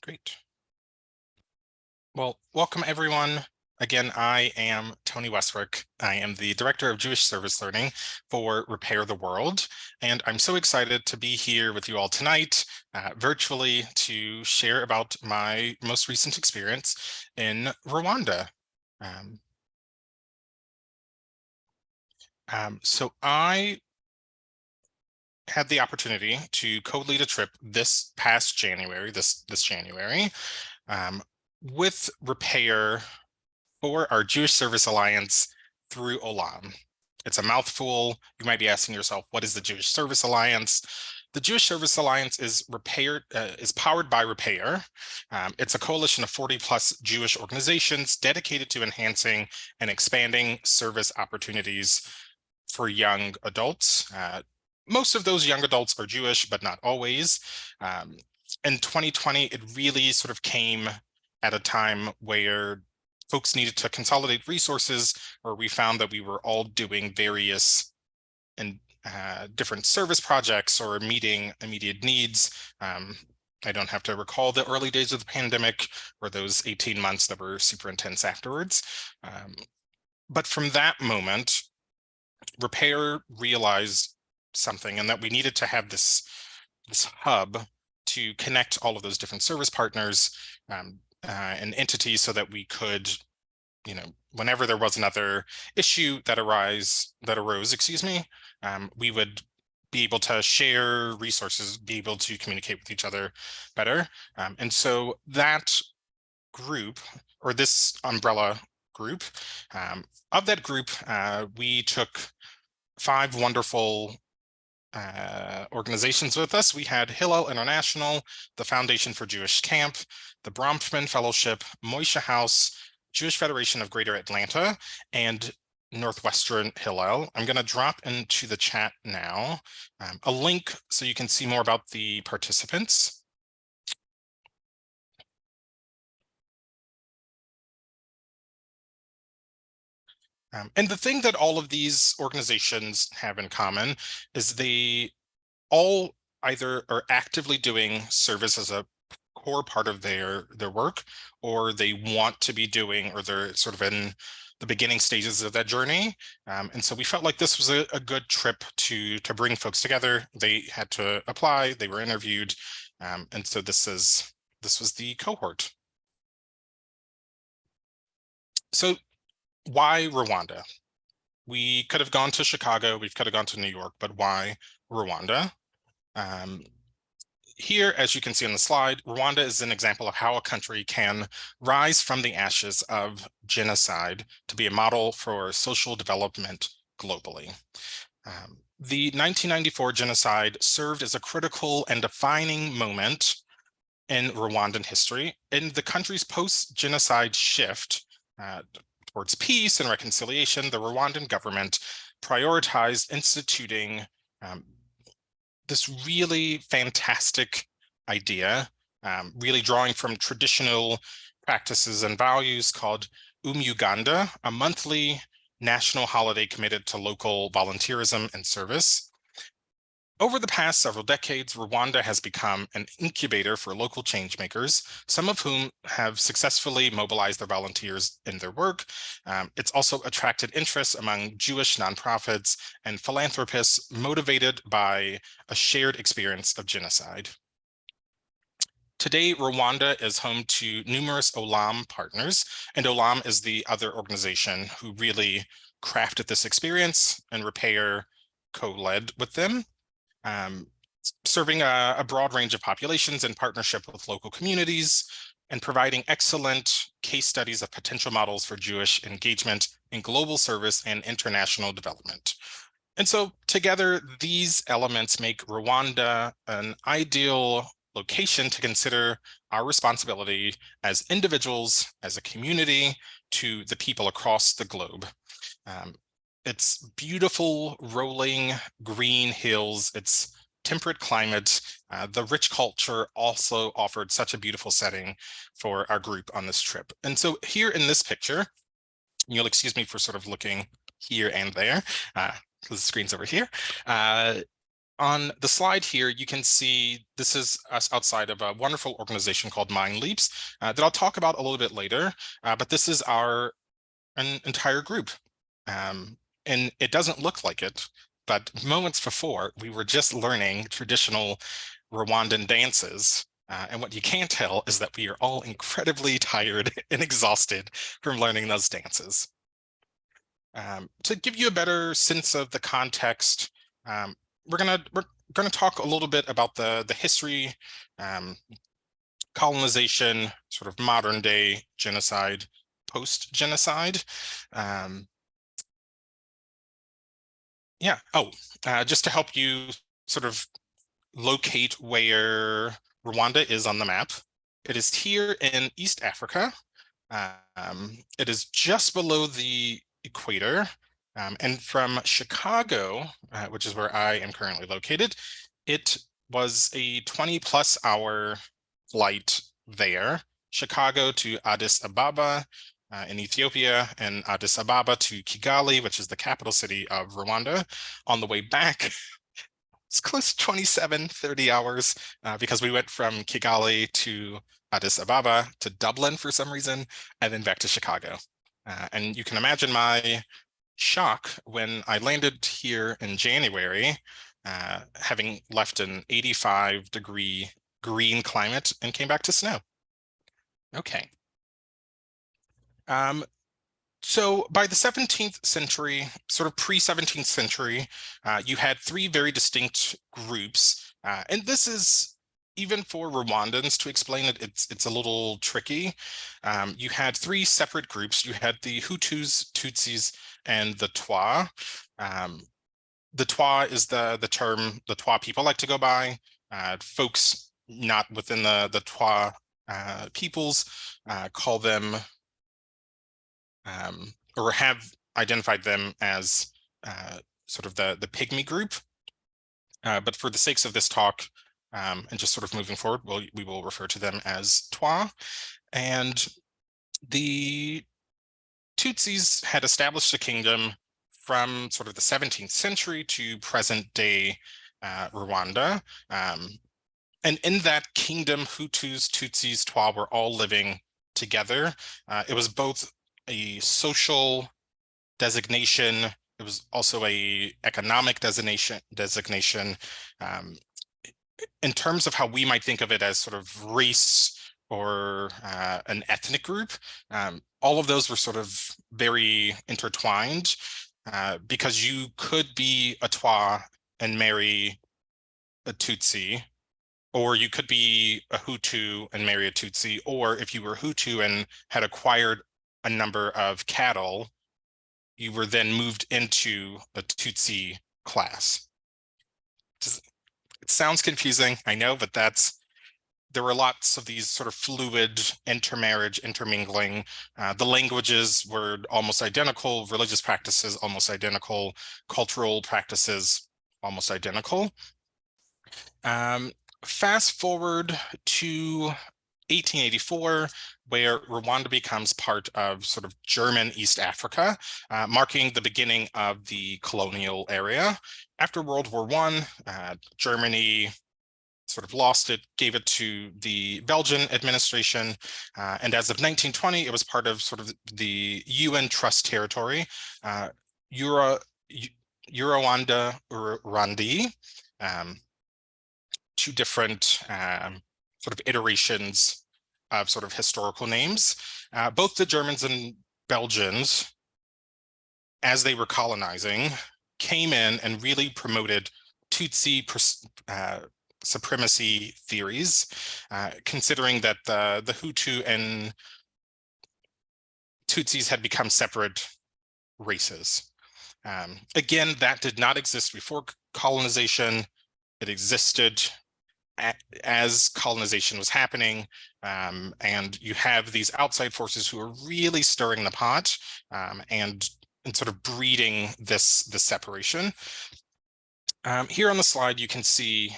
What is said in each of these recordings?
Great. Well, welcome everyone. Again, I am Tony Westbrook. I am the Director of Jewish Service Learning for Repair the World, and I'm so excited to be here with you all tonight, virtually, to share about my most recent experience in Rwanda. So I had the opportunity to co-lead a trip this past January, this January, with Repair for our Jewish Service Alliance through Olam. It's a mouthful. You might be asking yourself, what is the Jewish Service Alliance? The Jewish Service Alliance is powered by Repair. It's a coalition of 40+ Jewish organizations dedicated to enhancing and expanding service opportunities for young adults. Most of those young adults are Jewish, but not always. In 2020, it really sort of came at a time where folks needed to consolidate resources, or we found that we were all doing various and different service projects or meeting immediate needs. I don't have to recall the early days of the pandemic or those 18 months that were super intense afterwards. But from that moment, Repair realized something, and that we needed to have this hub to connect all of those different service partners and entities so that we could, whenever there was another issue that arose, we would be able to share resources, be able to communicate with each other better. And so that group, or this umbrella group, of that group, we took 5 wonderful organizations with us. We had Hillel International, the Foundation for Jewish Camp, the Bronfman Fellowship, Moishe House, Jewish Federation of Greater Atlanta, and Northwestern Hillel. I'm going to drop into the chat now a link so you can see more about the participants. And the thing that all of these organizations have in common is they all either are actively doing service as a core part of their work, or they want to be doing, or they're sort of in the beginning stages of that journey. And so we felt like this was a good trip to bring folks together. They had to apply, they were interviewed, and so this was the cohort. So why Rwanda? We could have gone to Chicago, we could have gone to New York, but why Rwanda? Here, as you can see on the slide, Rwanda is an example of how a country can rise from the ashes of genocide to be a model for social development globally. The 1994 genocide served as a critical and defining moment in Rwandan history. In the country's post-genocide shift towards peace and reconciliation, the Rwandan government prioritized instituting this really fantastic idea, really drawing from traditional practices and values, called Uganda, a monthly national holiday committed to local volunteerism and service. Over the past several decades, Rwanda has become an incubator for local changemakers, some of whom have successfully mobilized their volunteers in their work. It's also attracted interest among Jewish nonprofits and philanthropists motivated by a shared experience of genocide. Today, Rwanda is home to numerous Olam partners, and Olam is the other organization who really crafted this experience, and Repair co-led with them. Serving a broad range of populations in partnership with local communities, and providing excellent case studies of potential models for Jewish engagement in global service and international development. And so together, these elements make Rwanda an ideal location to consider our responsibility as individuals, as a community, to the people across the globe. It's beautiful, rolling green hills, it's temperate climate, the rich culture also offered such a beautiful setting for our group on this trip. And so here in this picture, you'll excuse me for sort of looking here and there, because the screen's over here. On the slide here, you can see this is us outside of a wonderful organization called Mind Leaps that I'll talk about a little bit later, but this is an entire group. And it doesn't look like it, but moments before, we were just learning traditional Rwandan dances. And what you can't tell is that we are all incredibly tired and exhausted from learning those dances. To give you a better sense of the context, we're gonna talk a little bit about the history, colonization, sort of modern day genocide, post-genocide. Yeah. Oh, just to help you sort of locate where Rwanda is on the map. It is here in East Africa. It is just below the equator. And from Chicago, which is where I am currently located, it was a 20+ hour flight there. Chicago to Addis Ababa in Ethiopia, and Addis Ababa to Kigali, which is the capital city of Rwanda. On the way back, it's close to 27, 30 hours because we went from Kigali to Addis Ababa to Dublin for some reason, and then back to Chicago. And you can imagine my shock when I landed here in January, having left an 85-degree green climate and came back to snow. Okay. So by the 17th century, sort of pre-17th century, you had three very distinct groups. And this is, even for Rwandans to explain it, it's a little tricky. You had three separate groups. You had the Hutus, Tutsis, and the Twa. The Twa is the term the Twa people like to go by. Folks not within the Twa peoples call them or have identified them as sort of the pygmy group. But for the sakes of this talk and just sort of moving forward, we will refer to them as Twa. And the Tutsis had established a kingdom from sort of the 17th century to present day Rwanda. And in that kingdom, Hutus, Tutsis, Twa were all living together. It was both a social designation. It was also a economic designation. In terms of how we might think of it as sort of race or an ethnic group, all of those were sort of very intertwined because you could be a Twa and marry a Tutsi, or you could be a Hutu and marry a Tutsi, or if you were Hutu and had acquired a number of cattle, you were then moved into a Tutsi class. It sounds confusing, I know, but there were lots of these sort of fluid intermarriage, intermingling. The languages were almost identical, religious practices almost identical, cultural practices almost identical. Fast forward to 1884, where Rwanda becomes part of sort of German East Africa, marking the beginning of the colonial area. After World War I, Germany sort of lost it, gave it to the Belgian administration. And as of 1920, it was part of sort of the UN Trust territory, Rwanda or Rwandi, two different sort of iterations of sort of historical names. Both the Germans and Belgians, as they were colonizing, came in and really promoted Tutsi supremacy theories, considering that the Hutu and Tutsis had become separate races. Again, that did not exist before colonization. It existed as colonization was happening, and you have these outside forces who are really stirring the pot and sort of breeding this separation. Here on the slide, you can see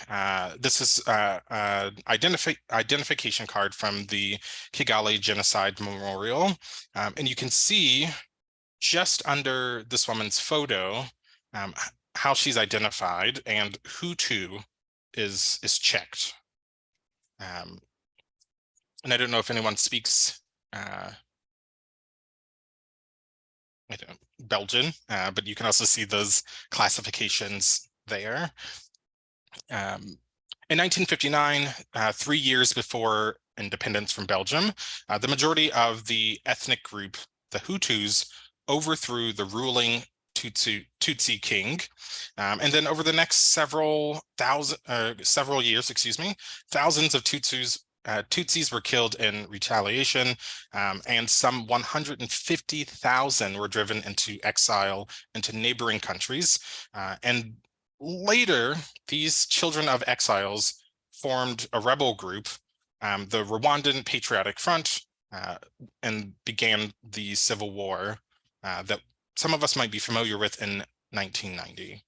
this is an identification card from the Kigali Genocide Memorial. And you can see just under this woman's photo how she's identified and who to is checked. And I don't know if anyone speaks I don't Belgian, but you can also see those classifications there. In 1959, 3 years before independence from Belgium, the majority of the ethnic group, the Hutus, overthrew the ruling Tutsi king. And then over the next several years, thousands of Tutsis were killed in retaliation, and some 150,000 were driven into exile into neighboring countries. And later, these children of exiles formed a rebel group, the Rwandan Patriotic Front, and began the civil war that some of us might be familiar with in 1990.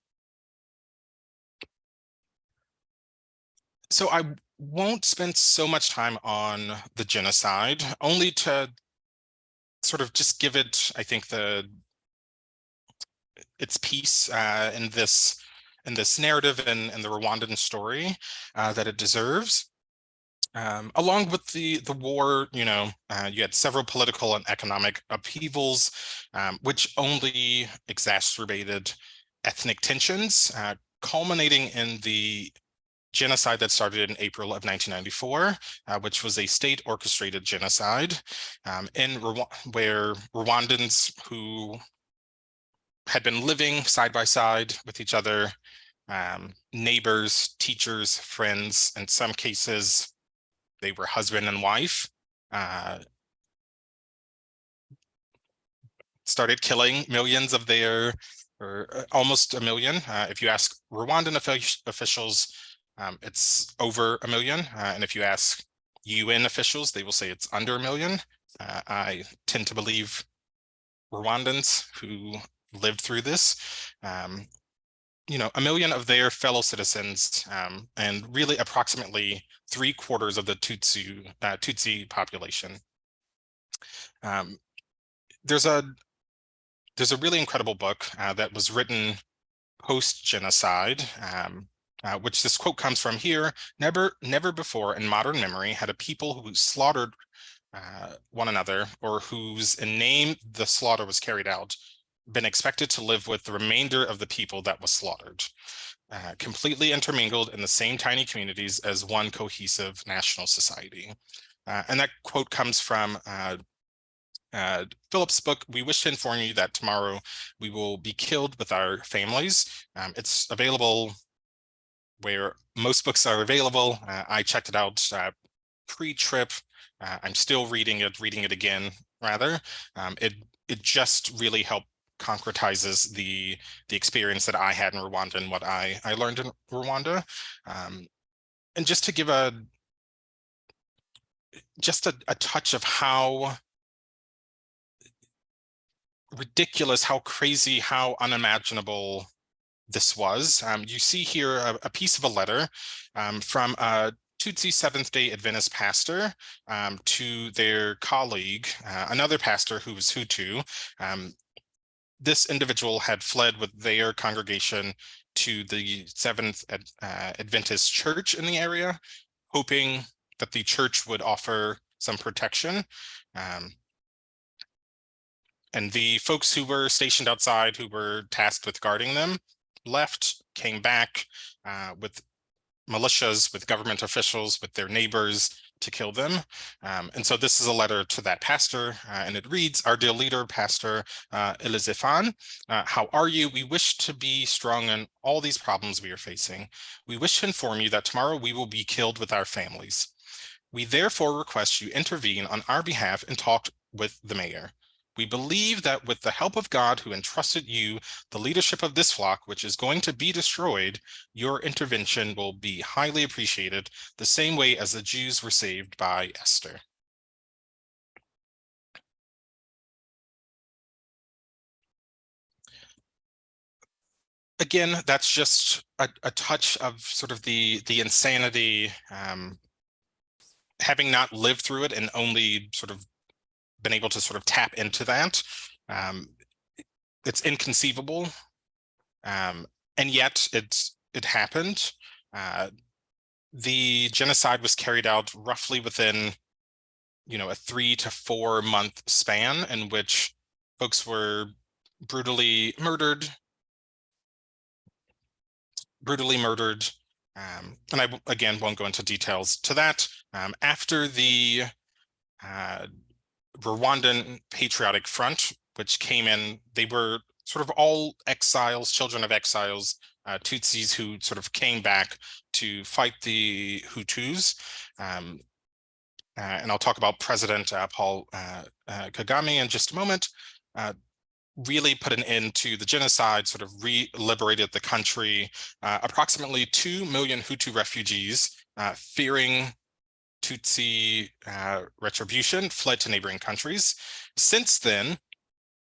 So I won't spend so much time on the genocide, only to sort of just give it, I think, its piece in this narrative and the Rwandan story that it deserves. Along with the war, you had several political and economic upheavals, which only exacerbated ethnic tensions, culminating in the genocide that started in April of 1994, which was a state-orchestrated genocide where Rwandans who had been living side by side with each other, neighbors, teachers, friends, in some cases, they were husband and wife, started killing millions of or almost a million. If you ask Rwandan officials, it's over a million. And if you ask UN officials, they will say it's under a million. I tend to believe Rwandans who lived through this. A million of their fellow citizens, and really approximately 3/4 of the Tutsi population. There's a really incredible book that was written post-genocide, which this quote comes from here. Never before in modern memory had a people who slaughtered one another, or whose in name the slaughter was carried out, been expected to live with the remainder of the people that was slaughtered, completely intermingled in the same tiny communities as one cohesive national society. And that quote comes from Philip's book, We Wish to Inform You That Tomorrow We Will Be Killed with Our Families. It's available where most books are available. I checked it out pre-trip. I'm still reading it again, rather. It just really helped concretizes the experience that I had in Rwanda and what I learned in Rwanda. And just to give a touch of how ridiculous, how crazy, how unimaginable this was. You see here a piece of a letter from a Tutsi Seventh-day Adventist pastor to their colleague, another pastor who was Hutu. This individual had fled with their congregation to the Seventh Adventist church in the area, hoping that the church would offer some protection. And the folks who were stationed outside, who were tasked with guarding them, left, came back with militias, with government officials, with their neighbors to kill them. And so this is a letter to that pastor, and it reads, Our dear leader, Pastor Elizefan, how are you? We wish to be strong in all these problems we are facing. We wish to inform you that tomorrow we will be killed with our families. We therefore request you intervene on our behalf and talk with the mayor. We believe that with the help of God who entrusted you the leadership of this flock, which is going to be destroyed, your intervention will be highly appreciated, the same way as the Jews were saved by Esther. Again, that's just a touch of sort of the insanity, having not lived through it and only sort of been able to sort of tap into that. It's inconceivable. and yet it happened. The genocide was carried out roughly within, a 3 to 4 month span in which folks were brutally murdered. And I, again, won't go into details to that. After the Rwandan Patriotic Front, which came in, they were sort of all exiles, children of exiles, Tutsis who sort of came back to fight the Hutus. And I'll talk about President Paul Kagame in just a moment. Really put an end to the genocide, sort of re-liberated the country. Approximately 2 million Hutu refugees, fearing Tutsi retribution, fled to neighboring countries. Since then,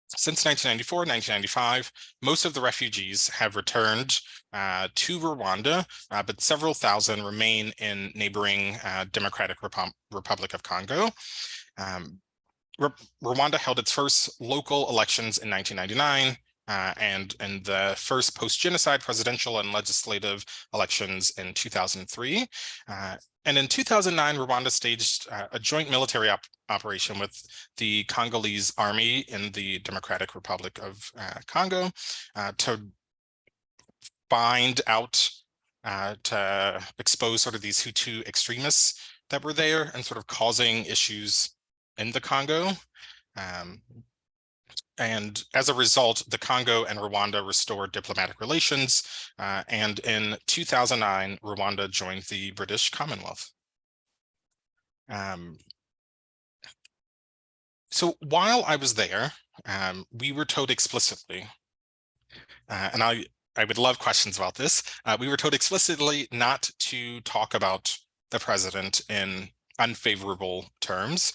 since 1994, 1995, most of the refugees have returned to Rwanda, but several thousand remain in neighboring Democratic Republic of Congo. Rwanda held its first local elections in 1999, and the first post-genocide presidential and legislative elections in 2003. And in 2009, Rwanda staged a joint military operation with the Congolese army in the Democratic Republic of Congo to find out, to expose sort of these Hutu extremists that were there and sort of causing issues in the Congo. And as a result, the Congo and Rwanda restored diplomatic relations. And in 2009, Rwanda joined the British Commonwealth. So while I was there, we were told explicitly, and I would love questions about this, we were told explicitly not to talk about the president in unfavorable terms.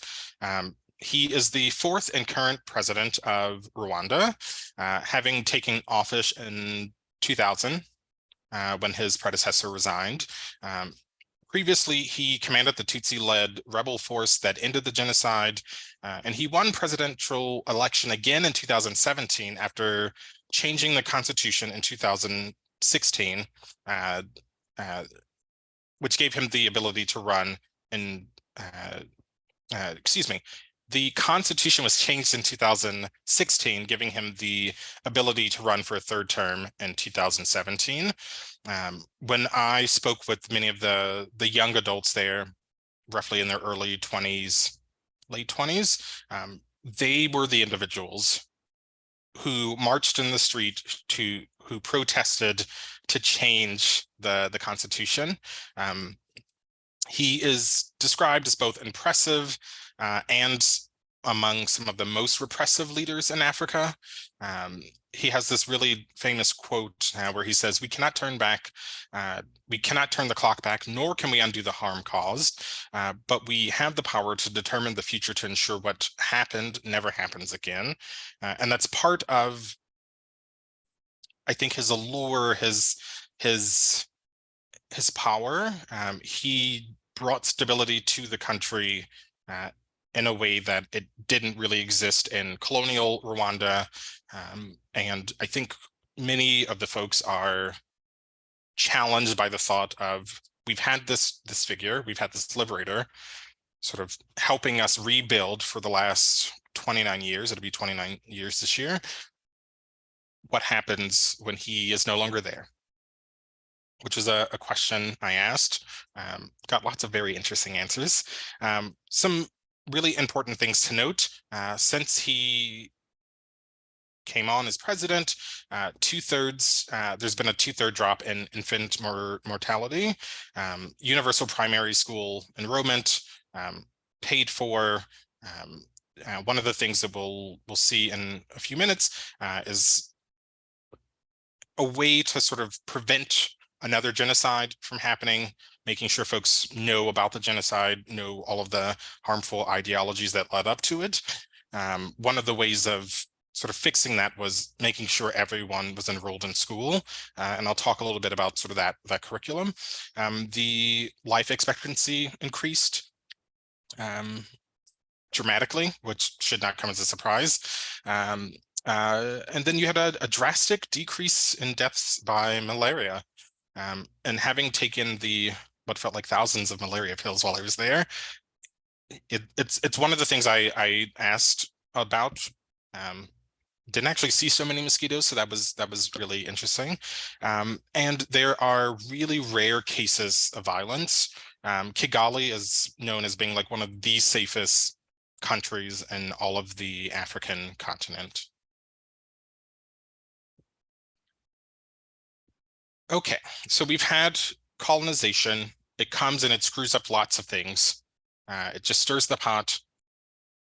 He is the fourth and current president of Rwanda, having taken office in 2000 when his predecessor resigned. Previously, he commanded the Tutsi-led rebel force that ended the genocide, and he won presidential election again in 2017 after changing the constitution in 2016, which gave him the ability to run in, the constitution was changed in 2016, giving him the ability to run for a third term in 2017. When I spoke with many of the young adults there, roughly in their early 20s, late 20s, they were the individuals who marched in the street who protested to change the Constitution. He is described as both impressive and among some of the most repressive leaders in Africa. He has this really famous quote where he says, "We cannot turn back, we cannot turn the clock back, nor can we undo the harm caused, but we have the power to determine the future to ensure what happened never happens again." And that's part of, I think, his allure, his power. He brought stability to the country in a way that it didn't really exist in colonial Rwanda. And I think many of the folks are challenged by the thought of, we've had this figure, we've had this liberator sort of helping us rebuild for the last 29 years. It'll be 29 years this year. What happens when he is no longer there? Which is a question I asked. Got lots of very interesting answers. Some really important things to note. Since he came on as president, there's been a 2/3 drop in infant mortality. Universal primary school enrollment, paid for. One of the things that we'll see in a few minutes is a way to sort of prevent another genocide from happening, making sure folks know about the genocide, know all of the harmful ideologies that led up to it. One of the ways of sort of fixing that was making sure everyone was enrolled in school. And I'll talk a little bit about sort of that curriculum. The life expectancy increased dramatically, which should not come as a surprise. And then you had a drastic decrease in deaths by malaria. And having taken what felt like thousands of malaria pills while I was there, it's one of the things I asked about. Didn't actually see so many mosquitoes, so that was really interesting. And there are really rare cases of violence. Kigali is known as being like one of the safest countries in all of the African continent. Okay, so we've had colonization. It comes and it screws up lots of things. It just stirs the pot.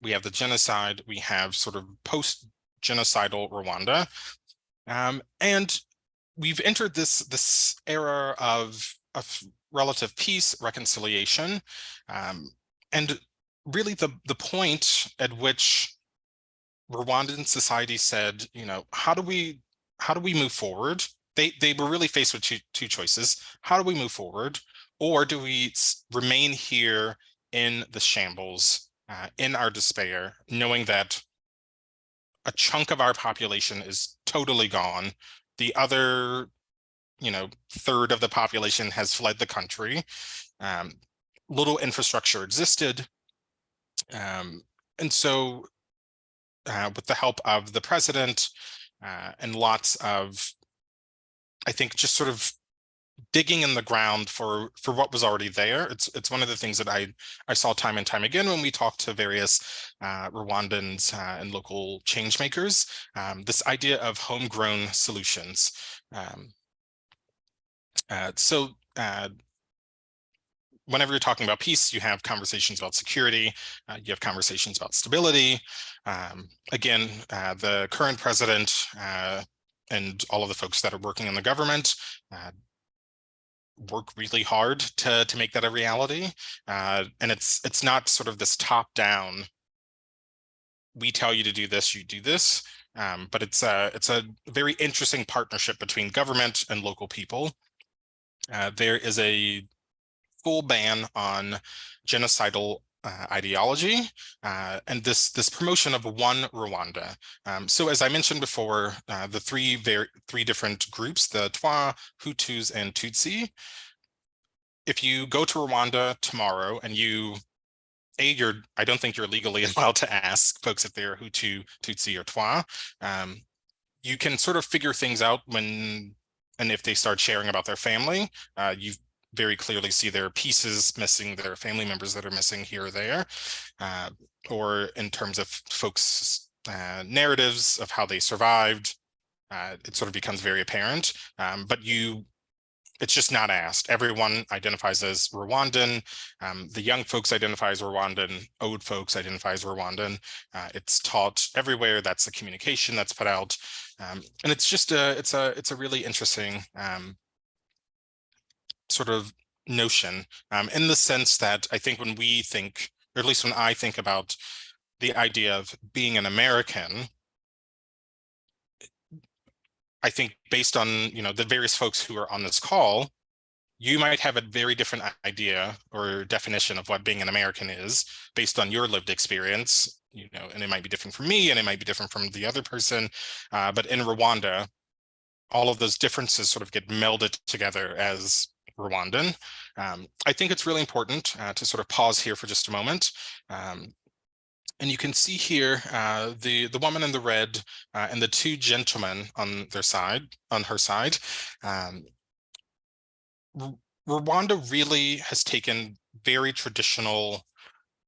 We have the genocide. We have sort of post-genocidal Rwanda. And we've entered this era of relative peace, reconciliation, and really the point at which Rwandan society said, how do we move forward? They were really faced with two choices. How do we move forward, or do we remain here in the shambles, in our despair, knowing that a chunk of our population is totally gone. The other, third of the population has fled the country. Little infrastructure existed. And so with the help of the president and lots of, I think, just sort of digging in the ground for what was already there. It's one of the things that I saw time and time again when we talked to various Rwandans and local change makers. This idea of homegrown solutions. So whenever you're talking about peace, you have conversations about security, you have conversations about stability. Again, the current president and all of the folks that are working in the government work really hard to make that a reality. And it's not sort of this top down, we tell you to do this, you do this. But it's a very interesting partnership between government and local people. There is a full ban on genocidal ideology and this promotion of one Rwanda. So as I mentioned before, the three different groups, the Twa, Hutus, and Tutsi. If you go to Rwanda tomorrow and I don't think you're legally allowed to ask folks if they're Hutu, Tutsi, or Twa. You can sort of figure things out and if they start sharing about their family, you very clearly see their pieces missing, their family members that are missing here or there, or in terms of folks' narratives of how they survived, it sort of becomes very apparent. But it's just not asked. Everyone identifies as Rwandan. The young folks identify as Rwandan. Old folks identify as Rwandan. It's taught everywhere. That's the communication that's put out, and it's just it's a really interesting sort of notion in the sense that I think when we think, or at least when I think about the idea of being an American, I think based on the various folks who are on this call, you might have a very different idea or definition of what being an American is based on your lived experience, and it might be different from me and it might be different from the other person. But in Rwanda, all of those differences sort of get melded together as Rwandan. I think it's really important to sort of pause here for just a moment. And you can see here the woman in the red and the two gentlemen on her side. Rwanda really has taken very traditional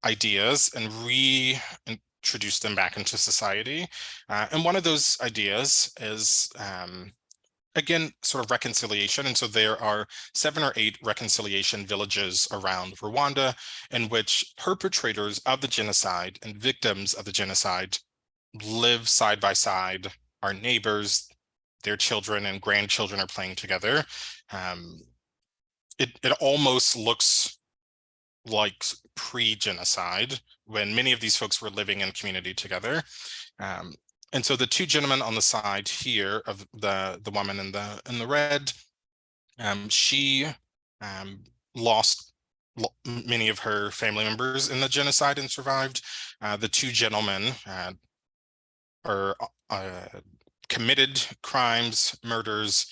ideas and reintroduced them back into society. And one of those ideas is, again, sort of reconciliation. And so there are 7 or 8 reconciliation villages around Rwanda in which perpetrators of the genocide and victims of the genocide live side by side, are neighbors, their children and grandchildren are playing together. It almost looks like pre-genocide when many of these folks were living in community together. And so the two gentlemen on the side here of the woman in the red, she lost many of her family members in the genocide and survived. The two gentlemen, or committed crimes, murders,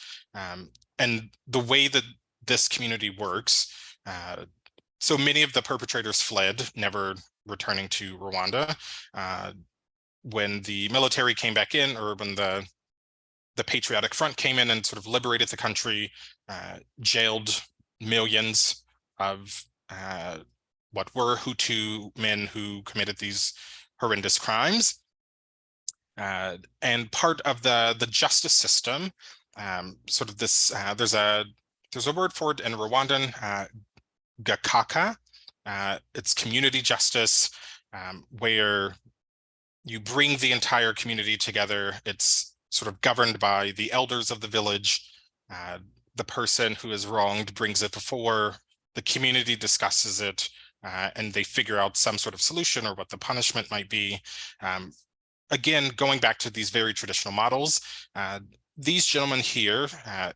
and the way that this community works. So many of the perpetrators fled, never returning to Rwanda. When the military came back in, or when the Patriotic Front came in and sort of liberated the country, jailed millions of what were Hutu men who committed these horrendous crimes. And part of the justice system, sort of this, there's a word for it in Rwandan, gakaka. It's community justice, where you bring the entire community together. It's sort of governed by the elders of the village. The person who is wronged brings it before the community, discusses it, and they figure out some sort of solution or what the punishment might be. Again, going back to these very traditional models, these gentlemen here,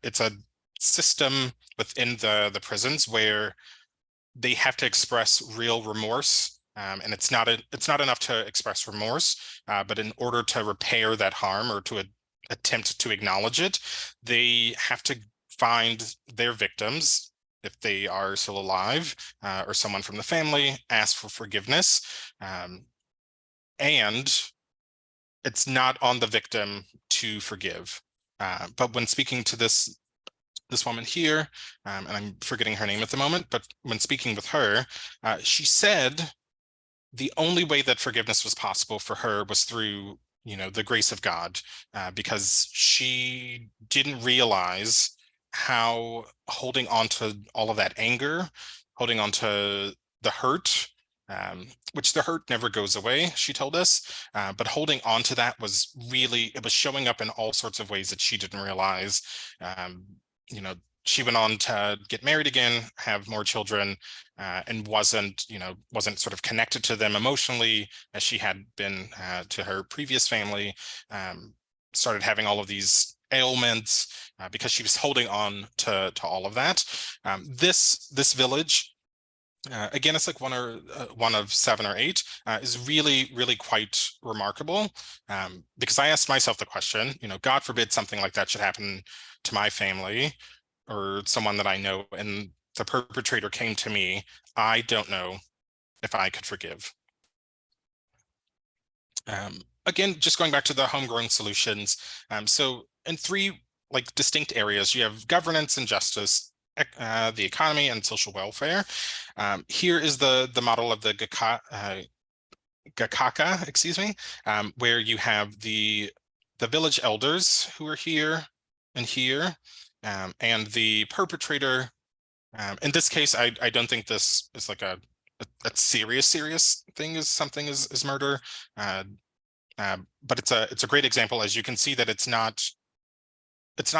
it's a system within the prisons where they have to express real remorse, and it's not enough to express remorse, but in order to repair that harm or to attempt to acknowledge it, they have to find their victims, if they are still alive, or someone from the family, ask for forgiveness, and it's not on the victim to forgive. But when speaking to this woman here, and I'm forgetting her name at the moment, but when speaking with her, she said the only way that forgiveness was possible for her was through, the grace of God, because she didn't realize how holding on to all of that anger, holding on to the hurt, which the hurt never goes away, she told us, but holding on to that was it was showing up in all sorts of ways that she didn't realize. She went on to get married again, have more children, and wasn't sort of connected to them emotionally as she had been to her previous family. Started having all of these ailments because she was holding on to all of that. This village, again, it's like one of 7 or 8, is really, really quite remarkable, because I asked myself the question, God forbid something like that should happen to my family or someone that I know, and the perpetrator came to me. I don't know if I could forgive. Again, just going back to the homegrown solutions. So in 3 distinct areas, you have governance and justice, the economy, and social welfare. Here is the model of the Gakaka, excuse me, where you have the village elders who are here and here, and the perpetrator. In this case, I don't think this is like a serious thing is murder, but it's a great example. As you can see, that it's not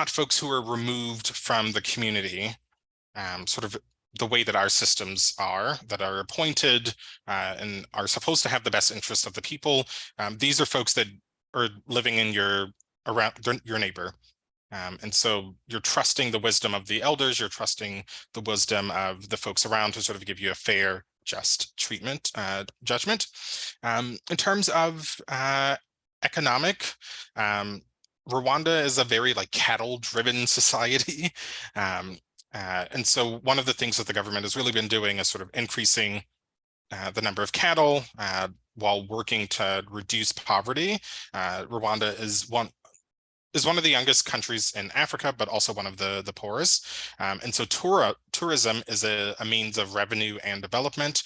folks who are removed from the community, sort of the way that our systems are, that are appointed and are supposed to have the best interest of the people. These are folks that are living in your neighbor. And so you're trusting the wisdom of the elders, you're trusting the wisdom of the folks around to sort of give you a fair, just treatment, judgment. In terms of economic, Rwanda is a very cattle-driven society. And so one of the things that the government has really been doing is sort of increasing the number of cattle while working to reduce poverty. Rwanda is one of the youngest countries in Africa, but also one of the poorest. And so tourism is a means of revenue and development.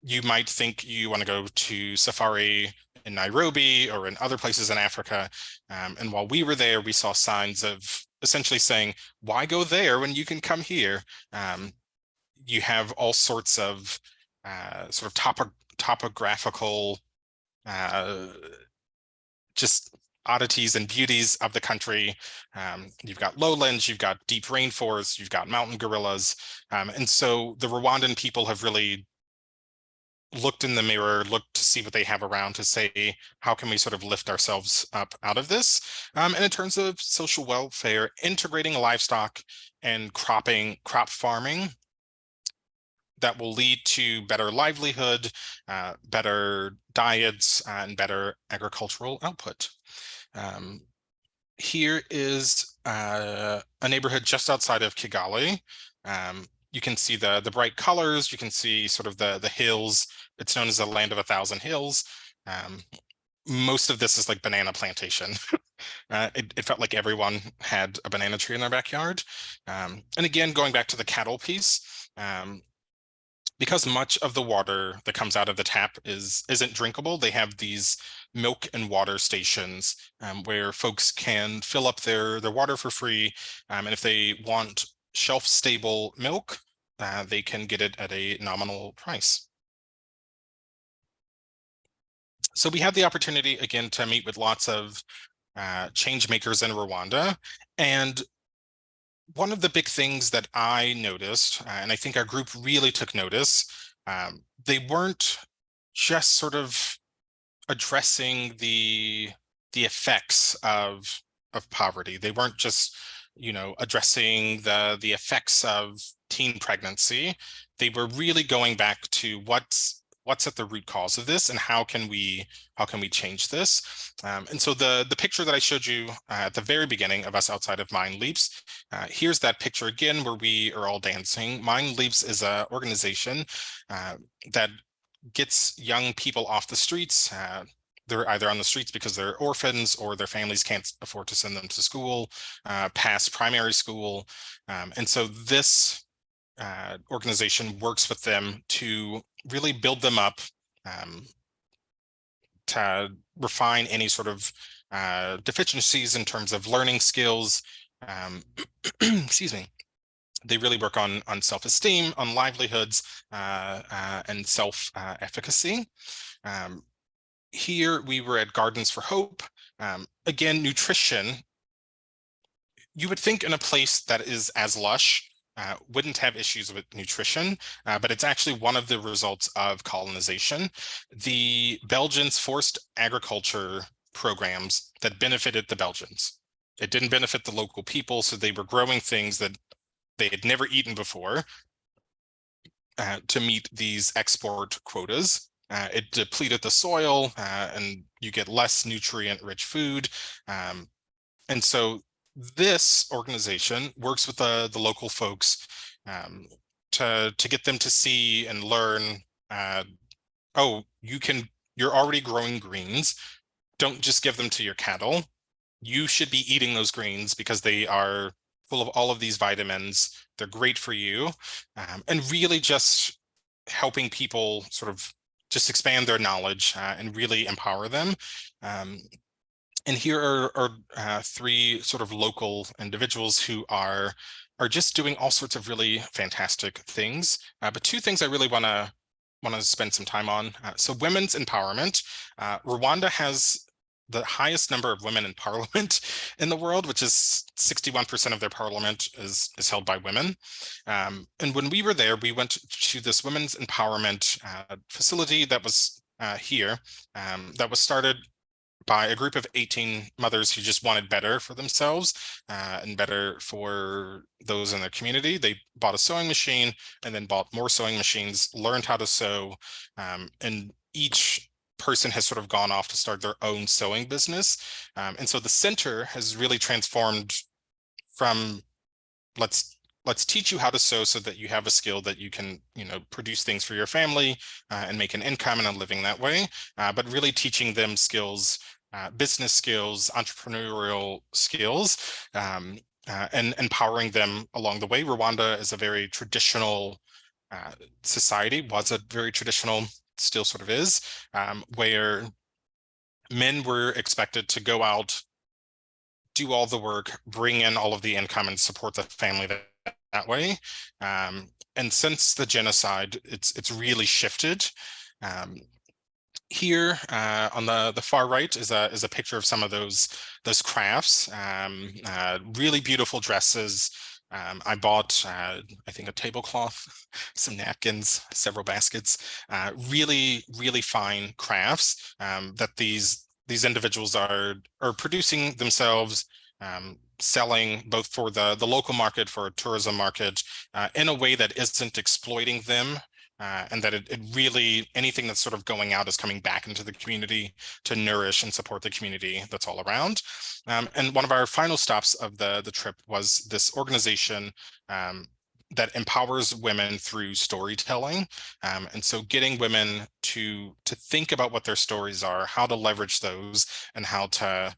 You might think you want to go to safari in Nairobi or in other places in Africa. And while we were there, we saw signs of essentially saying, why go there when you can come here? You have all sorts of sort of topographical just oddities and beauties of the country. You've got lowlands, you've got deep rainforests, you've got mountain gorillas. And so the Rwandan people have really looked in the mirror, looked to see what they have around to say, how can we sort of lift ourselves up out of this? And in terms of social welfare, integrating livestock and crop farming that will lead to better livelihood, better diets, and better agricultural output. Here is a neighborhood just outside of Kigali. You can see the bright colors. You can see sort of the hills. It's known as the land of 1,000 hills. Most of this is like banana plantation. It felt like everyone had a banana tree in their backyard. And again, going back to the cattle piece, because much of the water that comes out of the tap isn't drinkable, they have these milk and water stations where folks can fill up their water for free. And if they want shelf-stable milk, they can get it at a nominal price. So we had the opportunity again to meet with lots of change makers in Rwanda. And one of the big things that I noticed, and I think our group really took notice, they weren't just sort of addressing the effects of poverty. They weren't just, addressing the effects of teen pregnancy. They were really going back to what's at the root cause of this and how can we change this. And so the picture that I showed you at the very beginning of us outside of Mind Leaps, here's that picture again where we are all dancing. Mind Leaps is an organization that gets young people off the streets. They're either on the streets because they're orphans or their families can't afford to send them to school, past primary school. And so this organization works with them to really build them up, to refine any sort of deficiencies in terms of learning skills. Excuse me. They really work on self-esteem, on livelihoods, and self-efficacy. Here we were at Gardens for Hope. Again, nutrition. You would think in a place that is as lush, wouldn't have issues with nutrition, but it's actually one of the results of colonization. The Belgians forced agriculture programs that benefited the Belgians. It didn't benefit the local people, so they were growing things that they had never eaten before to meet these export quotas. It depleted the soil and you get less nutrient-rich food. And so this organization works with the local folks to get them to see and learn, oh, you're already growing greens. Don't just give them to your cattle. You should be eating those greens because they are full of all of these vitamins. They're great for you. And really just helping people sort of just expand their knowledge and really empower them. And here are three sort of local individuals who are just doing all sorts of really fantastic things. But two things I really want to spend some time on. So women's empowerment. Rwanda has the highest number of women in parliament in the world, which is 61% of their parliament is held by women. And when we were there, we went to this women's empowerment facility that was here, that was started by a group of 18 mothers who just wanted better for themselves and better for those in their community. They bought a sewing machine and then bought more sewing machines, learned how to sew, and each person has sort of gone off to start their own sewing business. And so the center has really transformed from let's teach you how to sew so that you have a skill that you can, produce things for your family and make an income and a living that way, but really teaching them skills, business skills, entrepreneurial skills, and empowering them along the way. Rwanda is a very traditional society, was a very traditional, still sort of is, where men were expected to go out, do all the work, bring in all of the income and support the family that way. And since the genocide, it's really shifted. Here on the far right is a picture of some of those crafts, really beautiful dresses. I bought, I think, a tablecloth, some napkins, several baskets, really, really fine crafts that these individuals are producing themselves, selling both for the local market, for a tourism market, in a way that isn't exploiting them, and that it really, anything that's sort of going out is coming back into the community to nourish and support the community that's all around. And one of our final stops of the trip was this organization that empowers women through storytelling. And so getting women to think about what their stories are, how to leverage those, and how to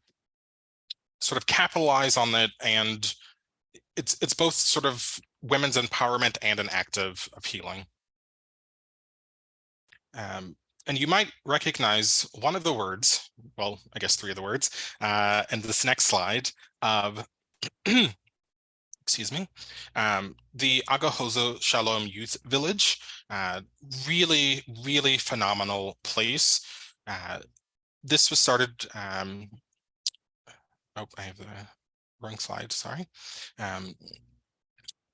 sort of capitalize on it. And it's both sort of women's empowerment and an act of healing. And you might recognize one of the words, well, I guess three of the words, in this next slide of excuse me, the Agahozo Shalom Youth Village. Really, really phenomenal place. This was started, oh, I have the wrong slide, sorry.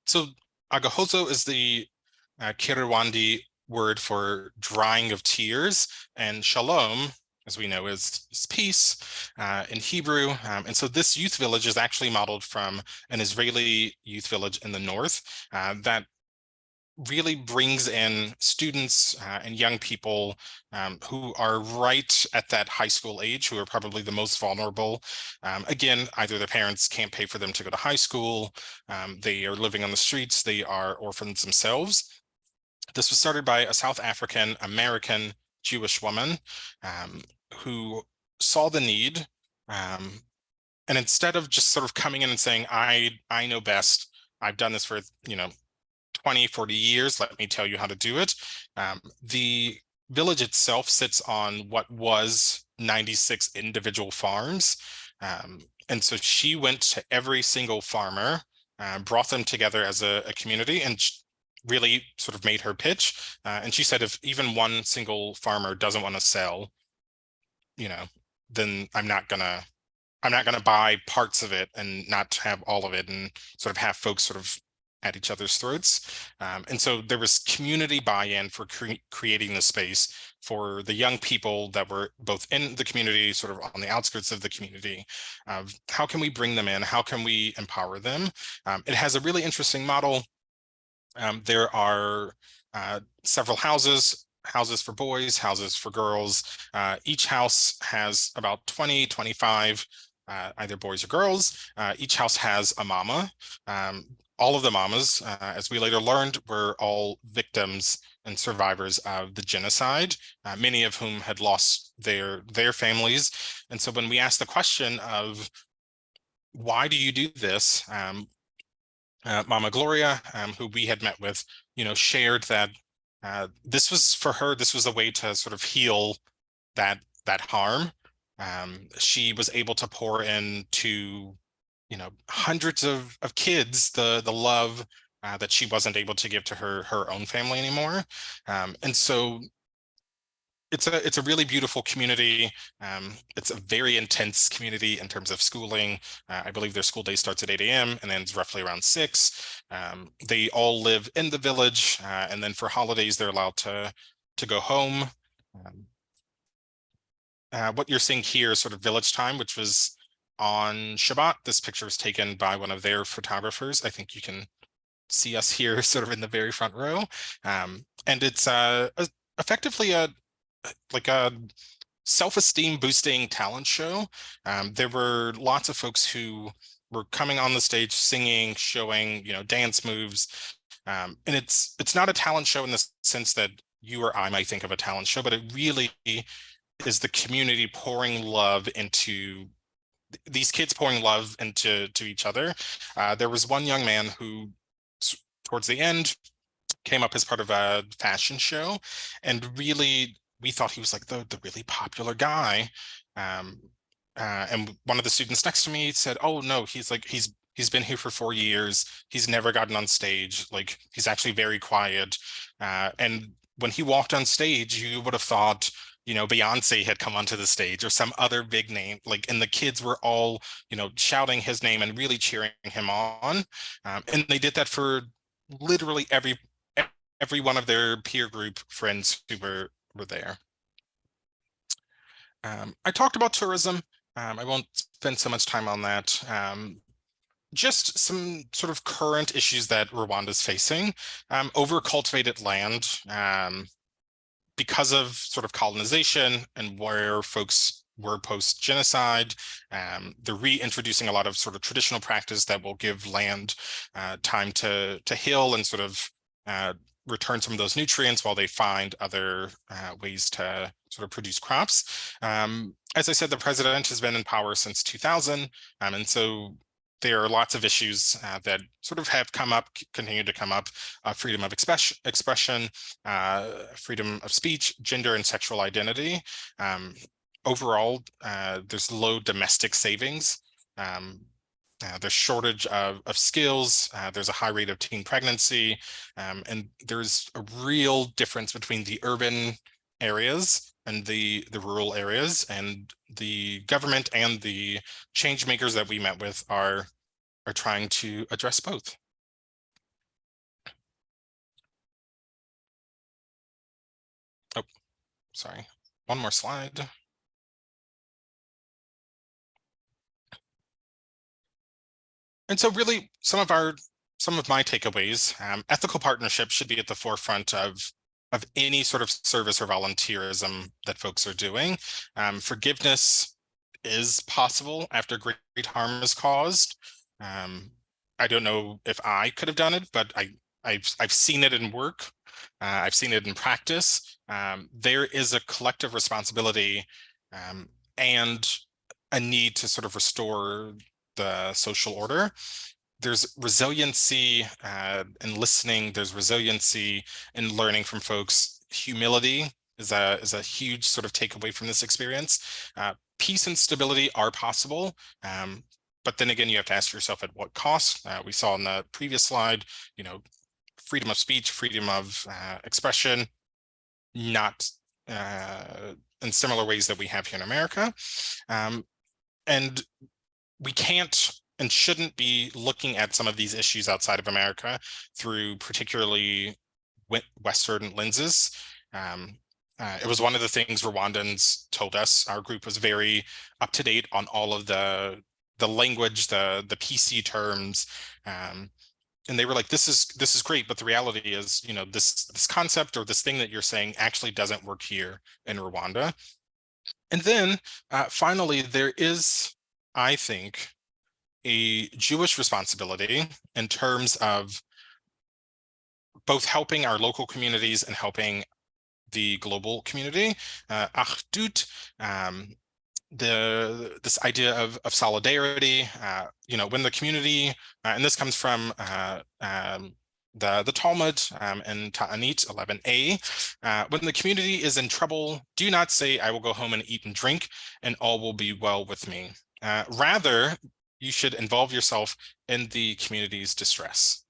So Agahozo is the Kinyarwanda word for drying of tears, and shalom, as we know, is peace in Hebrew. And so this youth village is actually modeled from an Israeli youth village in the north that really brings in students and young people who are right at that high school age, who are probably the most vulnerable. Again, either their parents can't pay for them to go to high school, they are living on the streets, they are orphans themselves. This was started by a South African American Jewish woman who saw the need, and instead of just sort of coming in and saying, I know best, I've done this for 20, 40 years, let me tell you how to do it. The village itself sits on what was 96 individual farms. And so she went to every single farmer, brought them together as a community, and really sort of made her pitch. And she said, if even one single farmer doesn't want to sell, then I'm not gonna buy parts of it and not have all of it, and sort of have folks sort of at each other's throats. And so there was community buy-in for creating the space for the young people that were both in the community, sort of on the outskirts of the community. How can we bring them in? How can we empower them? It has a really interesting model. There are several houses for boys, houses for girls. Each house has about 20, 25 either boys or girls. Each house has a mama. All of the mamas, as we later learned, were all victims and survivors of the genocide, many of whom had lost their families. And so when we asked the question of, why do you do this? Mama Gloria, who we had met with, shared that this was, for her, this was a way to sort of heal that harm. She was able to pour into hundreds of kids the love that she wasn't able to give to her own family anymore. And so it's a really beautiful community. It's a very intense community in terms of schooling. I believe their school day starts at 8 a.m. and ends roughly around 6. They all live in the village, and then for holidays they're allowed to go home. What you're seeing here is sort of village time, which was on Shabbat. This picture was taken by one of their photographers. I think you can see us here sort of in the very front row. And it's effectively a self-esteem boosting talent show. There were lots of folks who were coming on the stage singing, showing dance moves. And it's not a talent show in the sense that you or I might think of a talent show, but it really is the community pouring love into these kids, pouring love into each other. There was one young man who, towards the end, came up as part of a fashion show, and really we thought he was like the really popular guy. And one of the students next to me said, "Oh no, he's been here for 4 years. He's never gotten on stage. Like, he's actually very quiet." And when he walked on stage, you would have thought, Beyonce had come onto the stage or some other big name, and the kids were all, shouting his name and really cheering him on. And they did that for literally every one of their peer group friends who were there. I talked about tourism. I won't spend so much time on that. just some sort of current issues that Rwanda is facing. Overcultivated land, because of sort of colonization and where folks were post-genocide. They're reintroducing a lot of sort of traditional practice that will give land time to heal and sort of return some of those nutrients while they find other ways to sort of produce crops. As I said, the president has been in power since 2000, and so there are lots of issues that sort of have come up, continue to come up: freedom of expression, freedom of speech, gender and sexual identity. Overall, there's low domestic savings. There's shortage of skills. There's a high rate of teen pregnancy, and there's a real difference between the urban areas and the rural areas. And the government and the change makers that we met with are trying to address both. Oh, sorry. One more slide. And so really some of my takeaways: ethical partnership should be at the forefront of any sort of service or volunteerism that folks are doing. Forgiveness is possible after great harm is caused. I don't know if I could have done it, but I've seen it in work. I've seen it in practice. There is a collective responsibility and a need to sort of restore the social order. There's resiliency in listening. There's resiliency in learning from folks. Humility is a huge sort of takeaway from this experience. Peace and stability are possible, but then again, you have to ask yourself at what cost. We saw in the previous slide, freedom of speech, freedom of expression, not in similar ways that we have here in America. And we can't and shouldn't be looking at some of these issues outside of America through particularly Western lenses. It was one of the things Rwandans told us. Our group was very up to date on all of the language, the PC terms, and they were like, "This is great, but the reality is, this concept or this thing that you're saying actually doesn't work here in Rwanda." And then finally, there is, I think, a Jewish responsibility in terms of both helping our local communities and helping the global community. Achdut, this idea of solidarity. When the community, and this comes from the Talmud in Ta'anit 11a, when the community is in trouble, do not say, "I will go home and eat and drink, and all will be well with me." Rather, you should involve yourself in the community's distress.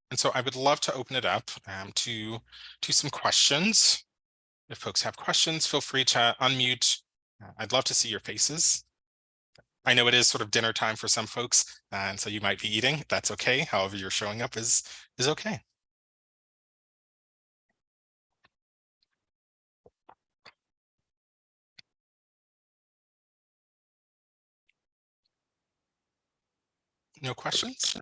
And so I would love to open it up to some questions. If folks have questions, feel free to unmute. I'd love to see your faces. I know it is sort of dinner time for some folks, and so you might be eating. That's okay. However you're showing up is okay. No questions?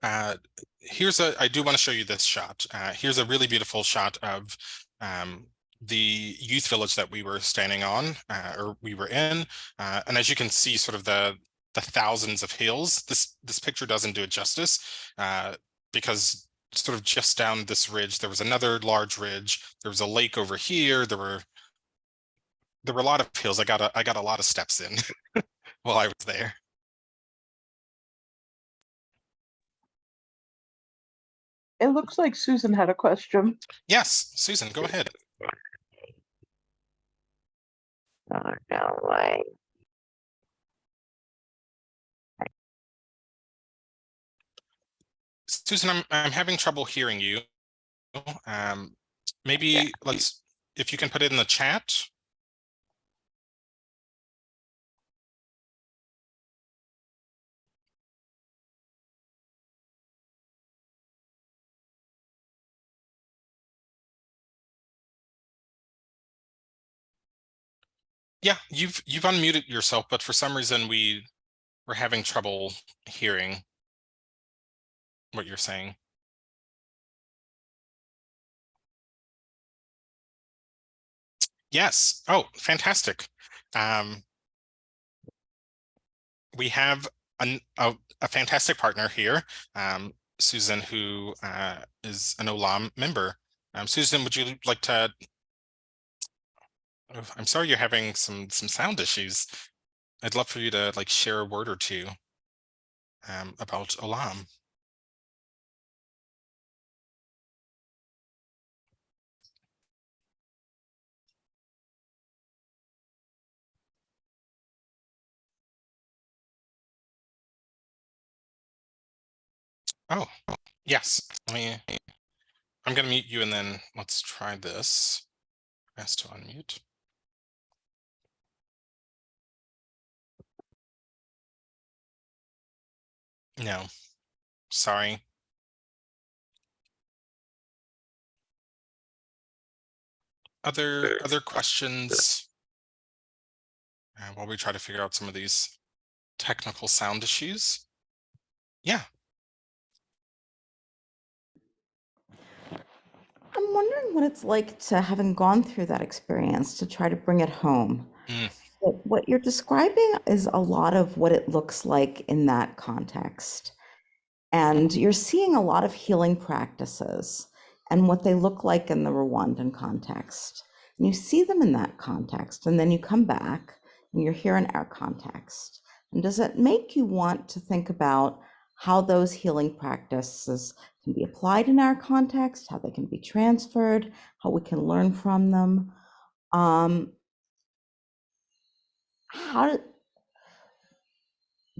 I do want to show you this shot. Here's a really beautiful shot of the youth village that we were standing on, or we were in. And as you can see, sort of the thousands of hills, this picture doesn't do it justice, because sort of just down this ridge, there was another large ridge. There was a lake over here. There were a lot of hills. I got a lot of steps in while I was there. It looks like Susan had a question. Yes, Susan, go ahead. Oh, no way. Susan, I'm having trouble hearing you. Maybe if you can put it in the chat. Yeah, you've unmuted yourself, but for some reason we're having trouble hearing what you're saying. Yes. Oh, fantastic. Um, we have a fantastic partner here, Susan, who is an OLAM member. Susan, would you like to? Oh, I'm sorry you're having some sound issues. I'd love for you to like share a word or two about OLAM. Oh, yes. I'm gonna mute you and then let's try this. Ask to unmute. No, sorry. Other questions while we try to figure out some of these technical sound issues? Yeah. I'm wondering what it's like to having gone through that experience to try to bring it home. Mm, What you're describing is a lot of what it looks like in that context. And you're seeing a lot of healing practices and what they look like in the Rwandan context. And you see them in that context, and then you come back and you're here in our context. And does it make you want to think about how those healing practices can be applied in our context, how they can be transferred, how we can learn from them? How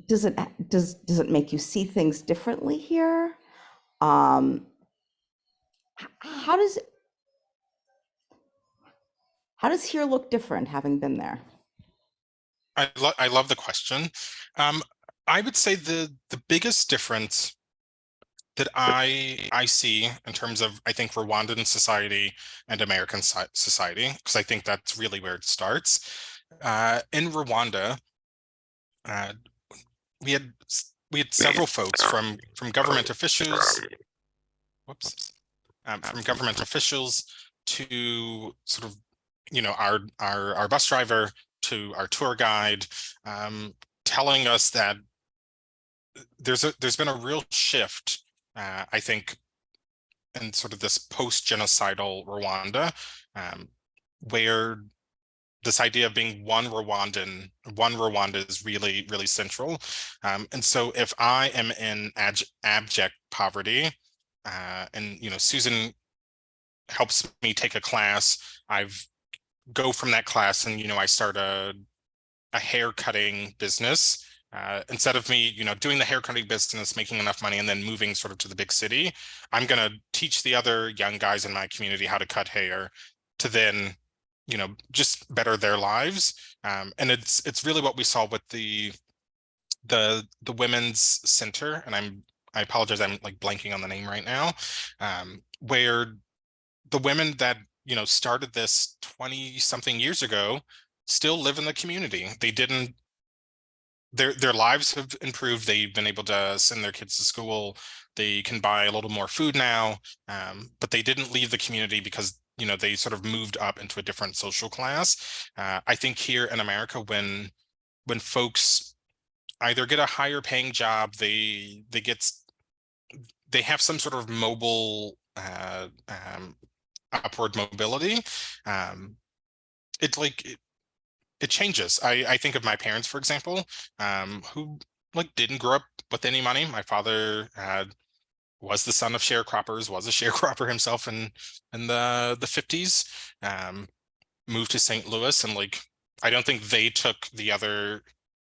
does it make you see things differently here? Um, how does here look different having been there? I love the question. Um, I would say the biggest difference that I see in terms of I think Rwandan society and American society, because I think that's really where it starts. In Rwanda, uh, we had several folks from government officials. Whoops. From government officials to sort of our bus driver to our tour guide, telling us that there's been a real shift, I think, in sort of this post-genocidal Rwanda, where this idea of being one Rwanda is really, really central. And so if I am in abject poverty, and Susan helps me take a class, I've go from that class and I start a hair cutting business. Instead of me, doing the hair cutting business, making enough money, and then moving sort of to the big city, I'm gonna teach the other young guys in my community how to cut hair to then, just better their lives. And it's really what we saw with the women's center, and I apologize, I'm like blanking on the name right now, where the women that started this 20 something years ago still live in the community. They didn't their lives have improved. They've been able to send their kids to school. They can buy a little more food now, but they didn't leave the community because they sort of moved up into a different social class. I think here in America, when folks either get a higher paying job, they have some sort of mobile upward mobility. Um, it like it changes. I think of my parents, for example, who like didn't grow up with any money. My father was the son of sharecroppers, was a sharecropper himself in the 50s. Moved to St. Louis, and like I don't think they took the other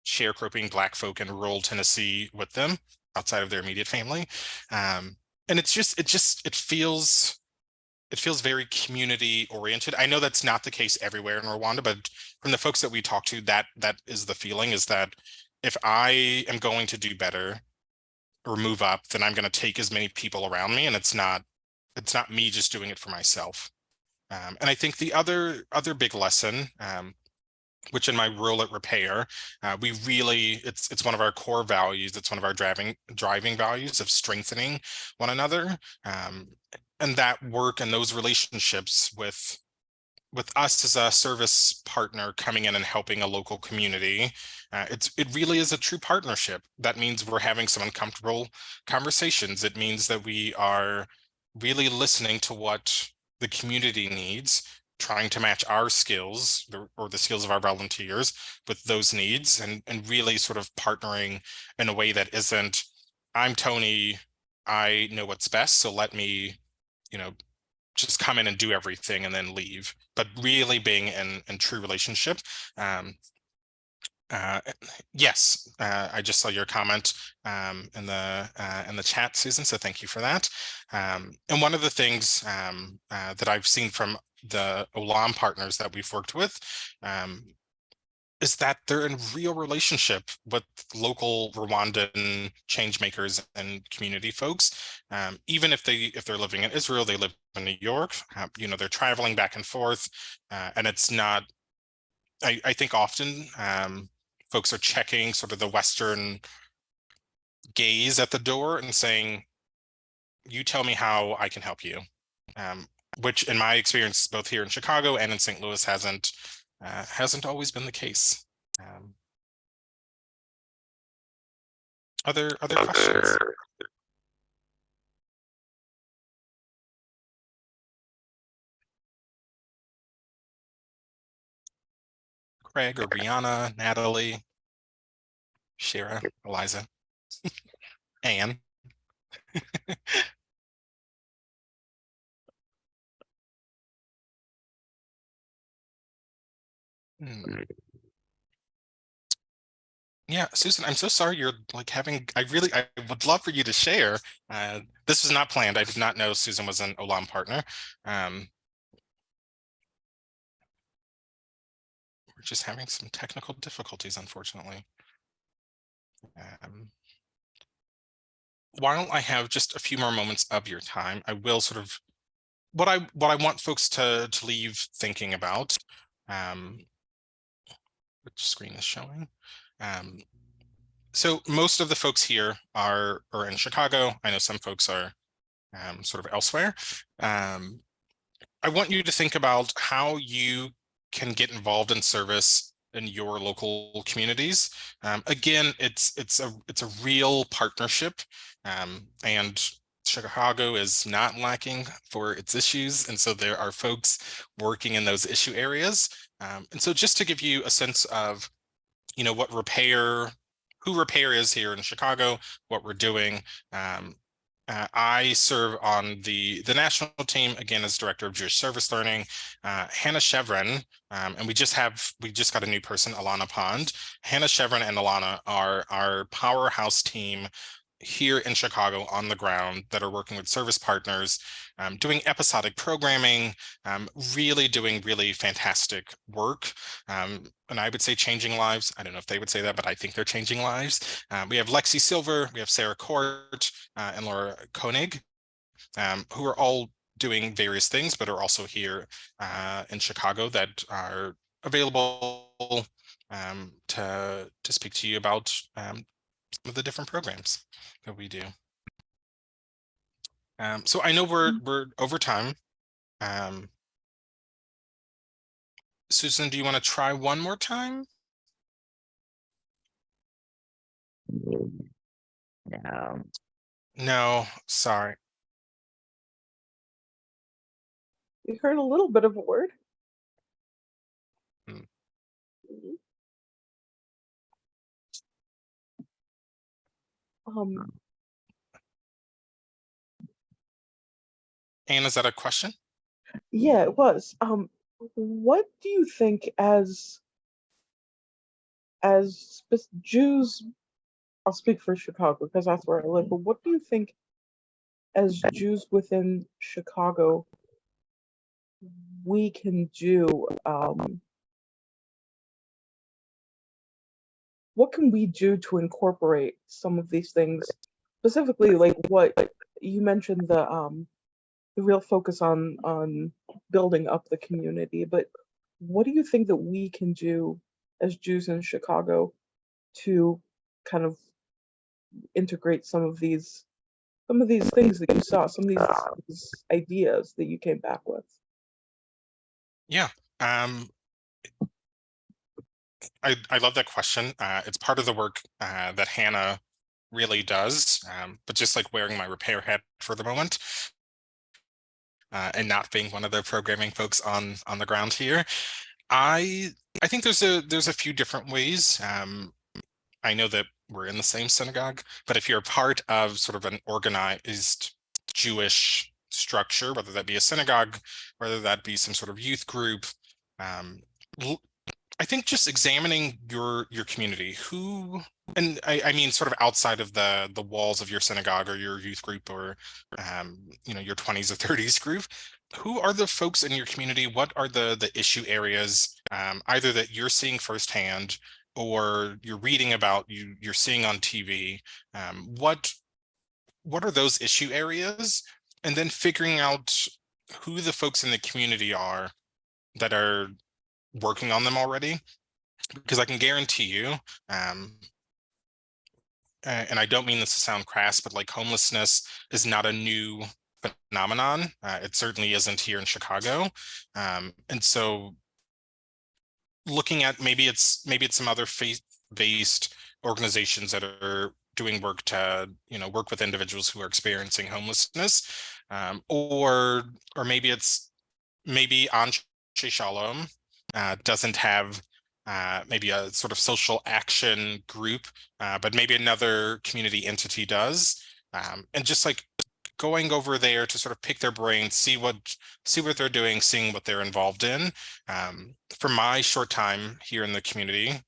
sharecropping black folk in rural Tennessee with them outside of their immediate family. And it feels very community oriented. I know that's not the case everywhere in Rwanda, but from the folks that we talk to, that is the feeling, is that if I am going to do better or move up, then I'm going to take as many people around me, and it's not me just doing it for myself. And I think the other big lesson, which in my rule at Repair, we really, it's one of our core values. It's one of our driving values of strengthening one another. And that work and those relationships with us as a service partner coming in and helping a local community, it really is a true partnership. That means we're having some uncomfortable conversations. It means that we are really listening to what the community needs, trying to match our skills or the skills of our volunteers with those needs, and really sort of partnering in a way that isn't, I'm Tony, I know what's best, so let me, just come in and do everything and then leave, but really being in true relationship. Yes, I just saw your comment in the chat, Susan, so thank you for that. And one of the things that I've seen from the OLAM partners that we've worked with is that they're in real relationship with local Rwandan change makers and community folks. Even if they're living in Israel, they live in New York, they're traveling back and forth, and it's not, I think often folks are checking sort of the Western gaze at the door and saying, you tell me how I can help you, which in my experience, both here in Chicago and in St. Louis, hasn't always been the case. Other questions? Craig or Brianna, Natalie, Shira, Eliza, Anne. Yeah, Susan, I'm so sorry you're like having, I would love for you to share. This was not planned. I did not know Susan was an OLAM partner. We're just having some technical difficulties, unfortunately. While I have just a few more moments of your time, I will sort of, what I want folks to leave thinking about, which screen is showing. So most of the folks here are in Chicago. I know some folks are sort of elsewhere. I want you to think about how you can get involved in service in your local communities. Again, it's a real partnership, and Chicago is not lacking for its issues, and so there are folks working in those issue areas. And so just to give you a sense of, what who Repair is here in Chicago, what we're doing. I serve on the national team, again, as Director of Jewish Service Learning. Hannah Chevron, and we just got a new person, Alana Pond. Hannah Chevron and Alana are our powerhouse team here in Chicago on the ground that are working with service partners, doing episodic programming, really doing really fantastic work. And I would say changing lives. I don't know if they would say that, but I think they're changing lives. We have Lexi Silver, we have Sarah Court, and Laura Koenig, who are all doing various things, but are also here in Chicago that are available to speak to you about some of the different programs that we do. So I know we're over time. Susan, do you want to try one more time? No. No, sorry. We heard a little bit of a word. Hmm. Anne, is that a question? Yeah, it was. What do you think as Jews? I'll speak for Chicago because that's where I live. But what do you think as Jews within Chicago we can do? What can we do to incorporate some of these things? Specifically, like what you mentioned, the real focus on building up the community. But what do you think that we can do as Jews in Chicago to kind of integrate some of these things that you saw, some of these ideas that you came back with? Yeah. I love that question. It's part of the work that Hannah really does. But just like wearing my repair hat for the moment, and not being one of the programming folks on the ground here, I think there's a few different ways. I know that we're in the same synagogue, but if you're a part of sort of an organized Jewish structure, whether that be a synagogue, whether that be some sort of youth group, um, I think just examining your community, who, and I mean sort of outside of the walls of your synagogue or your youth group or your 20s or 30s group, who are the folks in your community? What are the issue areas, either that you're seeing firsthand or you're reading about, you're seeing on TV? What are those issue areas? And then figuring out who the folks in the community are that are working on them already, because I can guarantee you, and I don't mean this to sound crass, but like homelessness is not a new phenomenon. It certainly isn't here in Chicago. And so looking at maybe it's some other faith-based organizations that are doing work to work with individuals who are experiencing homelessness, or maybe it's Anshe Shalom doesn't have maybe a sort of social action group, but maybe another community entity does, and just like going over there to sort of pick their brains, see what they're doing, seeing what they're involved in. For my short time here in the community,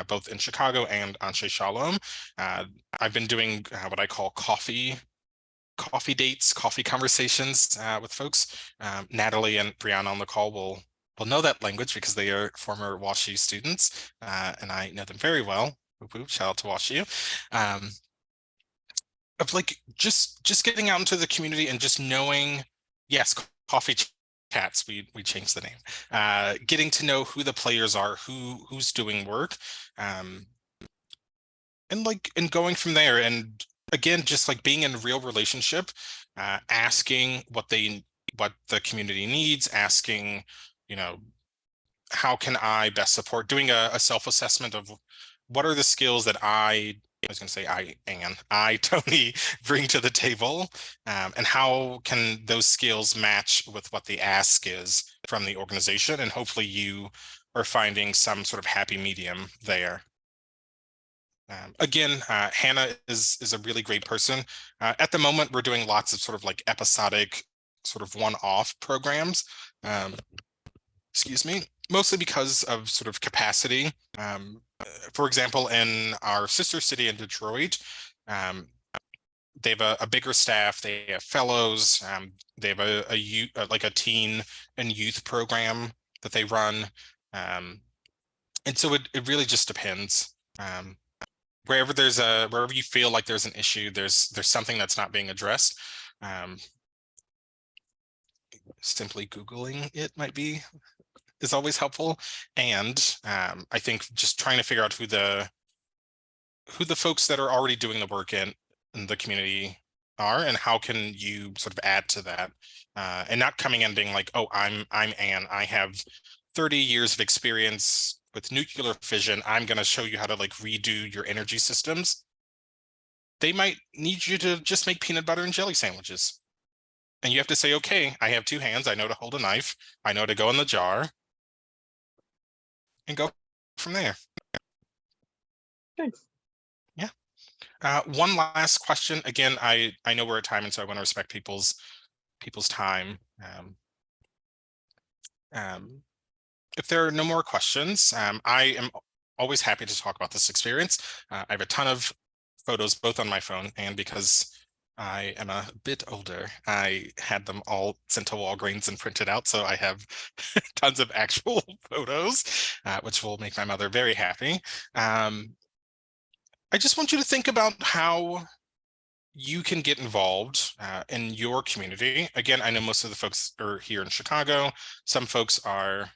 both in Chicago and Anshe Shalom, I've been doing what I call coffee dates, coffee conversations with folks. Natalie and Brianna on the call will know that language because they are former WashU students, and I know them very well. Shout out to WashU. Of like just getting out into the community and just knowing, yes, coffee chats, we changed the name. Getting to know who the players are, who's doing work, and going from there. And again, just like being in a real relationship, asking what the community needs, asking, how can I best support, doing a self-assessment of what are the skills that I was going to say I, Tony, bring to the table, and how can those skills match with what the ask is from the organization, and hopefully you are finding some sort of happy medium there. Again, Hannah is a really great person. At the moment, we're doing lots of sort of like episodic, sort of one-off programs. Excuse me, mostly because of sort of capacity. For example, in our sister city in Detroit, they have a bigger staff. They have fellows. They have a youth, like a teen and youth program that they run. And so it really just depends. Wherever you feel like there's an issue, there's something that's not being addressed. Simply Googling it is always helpful. And I think just trying to figure out who the folks that are already doing the work in the community are, and how can you sort of add to that, and not coming in being like, oh, I'm Anne, I have 30 years of experience with nuclear fission, I'm going to show you how to like redo your energy systems. They might need you to just make peanut butter and jelly sandwiches. And you have to say, okay, I have two hands. I know to hold a knife. I know to go in the jar. And go from there. Thanks. Yeah. One last question. Again, I know we're at time, and so I want to respect people's time. If there are no more questions, I am always happy to talk about this experience. I have a ton of photos, both on my phone, and because I am a bit older, I had them all sent to Walgreens and printed out. So I have tons of actual photos, which will make my mother very happy. I just want you to think about how you can get involved in your community. Again, I know most of the folks are here in Chicago. Some folks are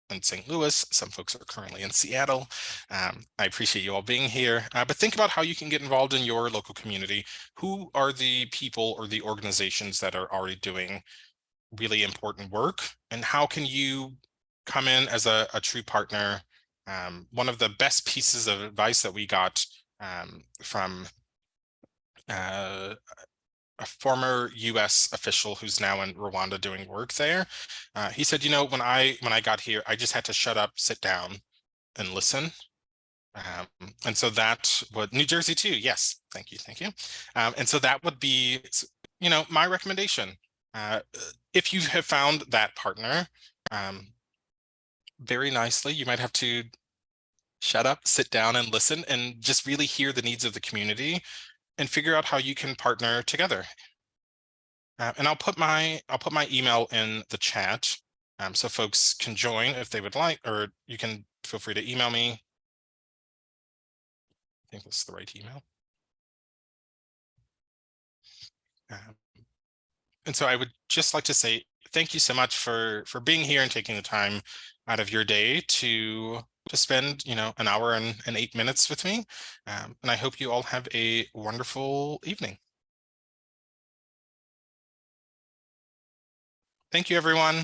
in St. Louis. Some folks are currently in Seattle. I appreciate you all being here, but think about how you can get involved in your local community. Who are the people or the organizations that are already doing really important work, and how can you come in as a true partner? One of the best pieces of advice that we got from a former US official who's now in Rwanda doing work there. He said, you know, when I got here, I just had to shut up, sit down, and listen. And so that would New Jersey too. Yes, thank you, thank you. And so that would be, you know, my recommendation. If you have found that partner, very nicely, you might have to shut up, sit down, and listen, and just really hear the needs of the community and figure out how you can partner together. And I'll put my email in the chat, so folks can join if they would like, or you can feel free to email me. I think that's the right email. And so I would just like to say thank you so much for being here and taking the time out of your day to spend, you know, an hour and 8 minutes with me. And I hope you all have a wonderful evening. Thank you, everyone.